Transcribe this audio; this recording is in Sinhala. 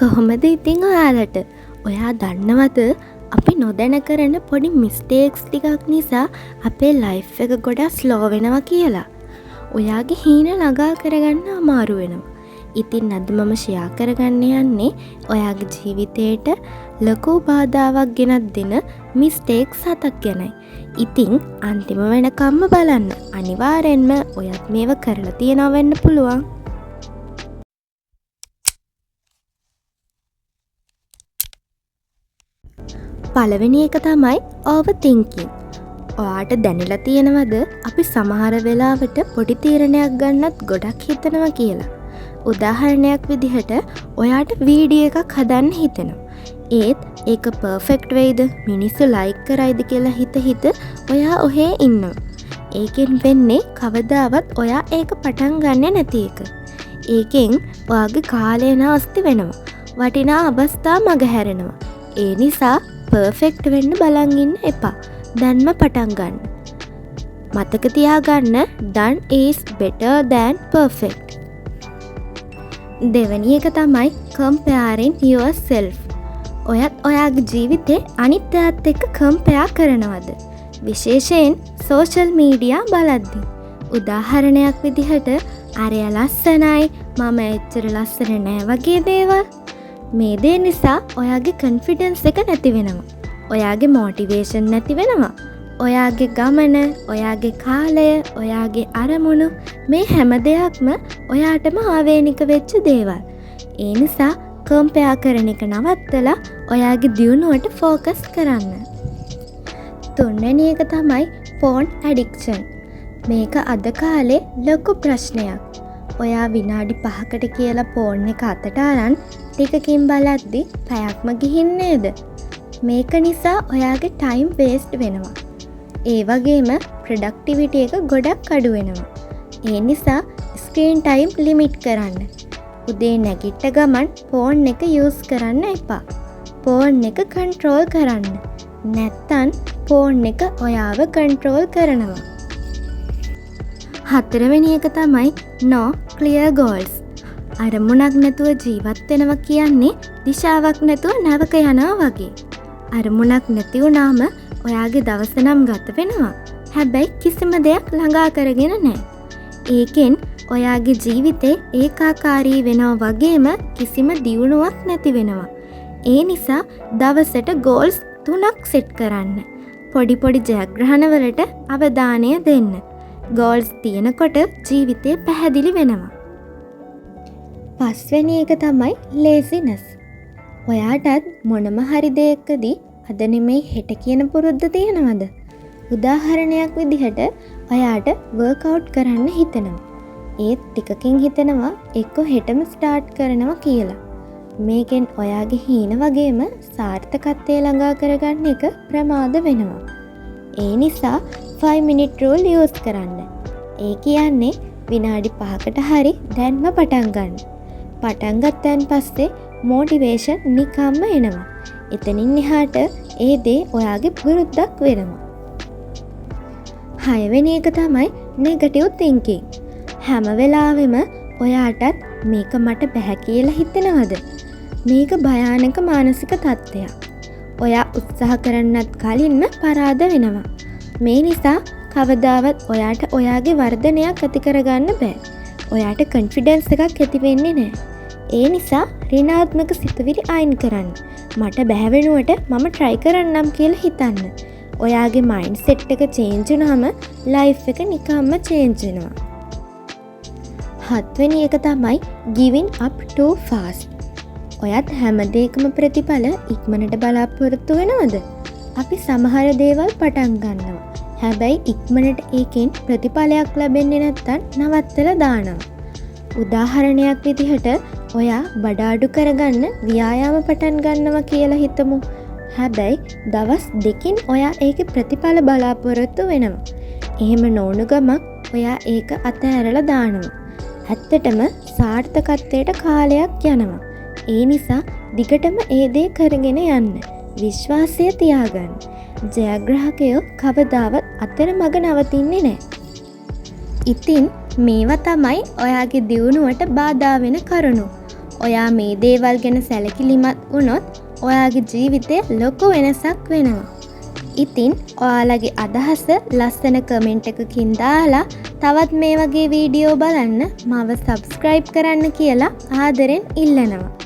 කොහොමද ඉතින් ඔයාලට? ඔයා දන්නවද අපි නොදැන කරන පොඩි මිස්ටේක්ස් ටිකක් නිසා අපේ ලයිෆ් එක ගොඩක් ස්ලෝ වෙනවා කියලා. ඔයාගේ හීන ළඟා කරගන්න අමාරු වෙනවා. ඉතින් අද මම ෂෙයා කරගන්න යන්නේ ඔයාගේ ජීවිතේට ලොකු බාධාවක් ගෙනත් දෙන මිස්ටේක්ස් 7ක් ගැනයි. ඉතින් අන්තිම වෙනකම්ම බලන්න. අනිවාර්යෙන්ම ඔයත් මේව කරලා තියෙනවා වෙන්න පුළුවන්. පළවෙනි එක තමයි ඕවර් තින්කින්. ඔයාට දැනලා තියෙනවද අපි සමහර වෙලාවට පොඩි තීරණයක් ගන්නත් ගොඩක් හිතනවා කියලා. උදාහරණයක් විදිහට ඔයාට වීඩියෝ එකක් හදන්න හිතෙනවා. ඒත් ඒක පර්ෆෙක්ට් වෙයිද මිනිස්සු ලයික් කරයිද කියලා හිත ඔයා ඔහේ ඉන්නවා. ඒකෙන් වෙන්නේ කවදාවත් ඔයා ඒක පටන් ගන්නේ නැති එක. ඒකෙන් ඔයාගේ කාලය නාස්ති වෙනවා. වටිනා අවස්ථා මගහැරෙනවා. ඒ නිසා පර්ෆෙක්ට් වෙන්න බලන් ඉන්න එපා. දැන්ම පටන් ගන්න. මතක තියාගන්න done is better than perfect. දෙවැනි එක තමයි comparing yourself. ඔයත් ඔයාගේ ජීවිතේ අනිත් අයත් එක්ක කම්පෙයාර් කරනවද? විශේෂයෙන් සෝෂල් මීඩියා බලද්දී. උදාහරණයක් විදිහට අරයා ලස්සනයි මම එච්චර ලස්සන නෑ වගේ දේවල්. මේ දේ නිසා ඔයාගේ කොන්ෆිඩන්ස් එක නැති වෙනවා. ඔයාගේ මොටිවේෂන් නැති වෙනවා. ඔයාගේ ගමන, ඔයාගේ කාලය, ඔයාගේ අරමුණු මේ හැම දෙයක්ම ඔයාටම ආවේනික වෙච්ච දේවල්. ඒ නිසා කම්පෙයාර් කරන එක නවත්තලා ඔයාගේ දියුණුවට ફોකස් කරන්න. තුන්වෙනි එක තමයි ෆෝන් ඇඩික්ෂන්. මේක අද කාලේ ලොකු ප්‍රශ්නයක්. ඔයා විනාඩි 5කට කියලා ෆෝන් එක අතට අරන් ටිකකින් බලද්දි පැයක්ම ගිහින් නේද? මේක නිසා ඔයාගේ ටයිම් වේස්ට් වෙනවා. ඒ වගේම ප්‍රොඩක්ටිවිටි එක ගොඩක් අඩු වෙනවා. ඒ නිසා ස්ක්‍රීන් ටයිම් ලිමිට් කරන්න. උදේ නැගිට ගමන් ෆෝන් එක යූස් කරන්න එපා. ෆෝන් එක කන්ට්‍රෝල් කරන්න. නැත්තම් ෆෝන් එක ඔයාව කන්ට්‍රෝල් කරනවා. හතරවෙනි එක තමයි no clear goals. අරමුණක් නැතුව ජීවත් වෙනවා කියන්නේ දිශාවක් නැතුව නැවක යනවා වගේ. අරමුණක් නැති වුණාම ඔයාගේ දවස නම් ගත වෙනවා. හැබැයි කිසිම දෙයක් ළඟා කරගෙන නැහැ. ඒකෙන් ඔයාගේ ජීවිතේ ඒකාකාරී වෙනවා වගේම කිසිම දියුණුවක් නැති වෙනවා. ඒ නිසා දවසට ගෝල්ස් 3ක් සෙට් කරන්න. පොඩි පොඩි ජයග්‍රහණවලට අවධානය දෙන්න. ගෝල්ස් තියනකොට ජීවිතේ පැහැදිලි වෙනවා. පස්වෙනි එක තමයි ලේසිනස්. ඔයාටත් මොනම හරි දෙයකදී අද නෙමෙයි හෙට කියන පුරුද්ද තියෙනවද? උදාහරණයක් විදිහට ඔයාට වර්ක්අවුට් කරන්න හිතෙනවා. ඒත් ටිකකින් හිතෙනවා එක්ක හෙටම ස්ටාර්ට් කරනවා කියලා. මේකෙන් ඔයාගේ හීන වගේම සාර්ථකත්වය ළඟා කරගන්න එක ප්‍රමාද වෙනවා. ඒ නිසා 5 minute rule use කරන්න. ඒ කියන්නේ විනාඩි 5කට හරි දැන්ම පටන් ගන්න. පටන් ගත්තන් පස්සේ මොටිවේෂන් නිකම්ම එනවා. එතනින් එහාට ඒ දේ ඔයාගේ පුරුද්දක් වෙනවා. හයවෙනි එක තමයි නෙගටිව් තින්කින්. හැම වෙලාවෙම ඔයාටත් මේක මට බෑ කියලා හිතෙනවද? මේක භයානක මානසික තත්ත්වයක්. ඔයා උත්සාහ කරන්නත් කලින්ම පරාද වෙනවා. මේ නිසා කවදාවත් ඔයාට ඔයාගේ වර්ධනයක් ඇති කරගන්න බෑ. ඔයාට කොන්ෆිඩන්ස් එකක් ඇති වෙන්නේ නැහැ. ඒ නිසා ඍණාත්මක සිතුවිලි අයින් කරන්න. මට බෑ වෙනුවට මම try කරන්නම් කියලා හිතන්න. ඔයාගේ මයින්ඩ් සෙට් එක චේන්ජ් වුනහම ලයිෆ් එක නිකම්ම චේන්ජ් වෙනවා. හත්වෙනි එක තමයි giving up too fast. ඔයත් හැම දෙයකම ප්‍රතිඵල ඉක්මනට බලාපොරොත්තු වෙනවද? අපි සමහර දේවල් පටන් ගන්නවා. හැබැයි ඉක්මනට ඒකෙන් ප්‍රතිඵලයක් ලැබෙන්නේ නැත්තම් නවත්තලා දානවා. උදාහරණයක් විදිහට ඔයා බඩ අඩු කරගන්න ව්‍යායාම පටන් ගන්නවා කියලා හිතමු. හැබැයි දවස් 2කින් ඔයා ඒකේ ප්‍රතිඵල බලාපොරොත්තු වෙනවා. එහෙම නොවුණු ගමන් ඔයා ඒක අතහැරලා දානවා. ඇත්තටම සාර්ථකත්වයට කාලයක් යනවා. ඒ නිසා දිගටම ඒ දේ කරගෙන යන්න. විශ්වාසය තියාගන්න. ජයග්‍රාහකයෝ කවදාවත් අතරමඟ නවතින්නේ නැහැ. ඉතින් මේවා තමයි ඔයාගේ දියුණුවට බාධා වෙන කරුණු. ඔයා මේ දේවල් ගැන සැලකිලිමත් වුණොත් ඔයාගේ ජීවිතේ ලොකු වෙනසක් වෙනවා. ඉතින් ඔයාලගේ අදහස ලස්සන කමෙන්ට් එකකින් දාලා තවත් මේ වගේ වීඩියෝ බලන්න මාව සබ්ස්ක්‍රයිබ් කරන්න කියලා ආදරෙන් ඉල්ලනවා.